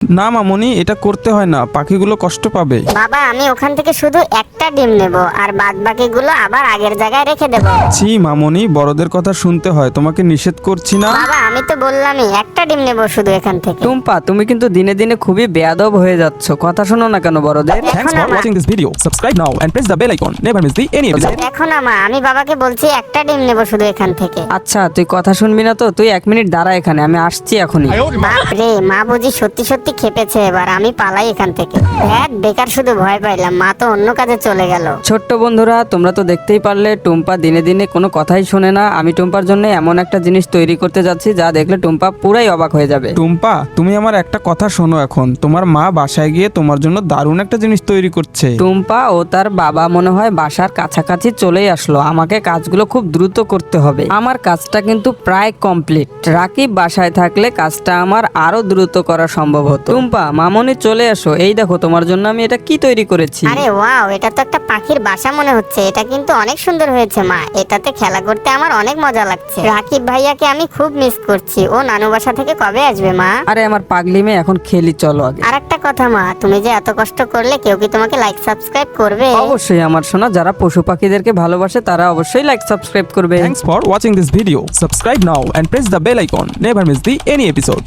না মামনি, এটা করতে হয় না, পাখিগুলো কষ্ট পাবে। বাবা আমি ওখান থেকে শুধু একটা ডিম নেব আর বাদ বাকিগুলো আবার আগের জায়গায় রেখে দেব। ছি মামনি, বড়দের কথা শুনতে হয়, তোমাকে নিষেধ করছি না। বাবা আমি তো বললামই একটা ডিম নেব শুধু এখান থেকে। টুম্পা, তুমি কিন্তু দিনে দিনে খুবই বেয়াদব হয়ে যাচ্ছ, কথা শোনো না কেন বড়দের? Thanks for watching this video. Subscribe now and press the bell icon. Never miss the any episode. দেখো না মা, আমি বাবাকে বলছি একটা ডিম নেব শুধু এখান থেকে। আচ্ছা তুই কথা শুনবি না তো? তুই 1 মিনিট দাঁড়া এখানে, আমি আসছি এখনই। বাপরে, মা বুঝি সত্যি সত্যি খেপেছে এবার। আমি পালাই এখান থেকে। ধ্যাৎ, বেকার শুধু ভয় পাইলাম, মা তো অন্য কাজে চলে গেল। ছোট্ট বন্ধুরা, তোমরা তো দেখতেই পারলে টুম্পা দিনে দিনে কোনো কথাই শোনে না। আমি টুম্পার জন্য এমন একটা জিনিস তৈরি করতে যাচ্ছি যা দেখলে টুম্পা পুরাই অবাক হয়ে যাবে। টুম্পা, তুমি আমার একটা কথা শোনো। এখন তোমার মা বাসায় গিয়ে তোমার জন্য দারুণ একটা জিনিস তৈরি করছে। টুম্পা ও তার বাবা মনে হয় বাসার কাছাকাছি চলেই আসলো। আমাকে কাজগুলো খুব দ্রুত করতে হবে। আমার কাজটা কিন্তু প্রায় কমপ্লিট। রাকিব বাসায় থাকলে কাজটা আমার আরো দ্রুত করা সম্ভব হতো। টুম্পা, মামনি চলে আসো। এই দেখো তোমার জন্য আমি এটা কি তৈরি করেছি। আরে ওয়াও, এটা তো একটা পাখির বাসা মনে হচ্ছে। এটা কিন্তু অনেক সুন্দর হয়েছে মা। এটাতে খেলা করতে আমার অনেক মজা লাগছে। রাকিব ভাইয়াকে আমি খুব মিস করছি। ও নানু বাসা থেকে কবে আসবে মা? আরে আমার পাগলি মেয়ে, এখন খেলি চলো আগে। আর একটা কথা মা, তুমি যে এত কষ্ট করলে কেউ কি তোমাকে লাইক সাবস্ক্রাইব করবে? অবশ্যই আমার সোনা, যারা পশু পাখিদেরকে ভালোবাসে তারা অবশ্যই লাইক সাবস্ক্রাইব করবে। Thanks for watching this video. Subscribe now and press the bell icon. Never miss the any episode.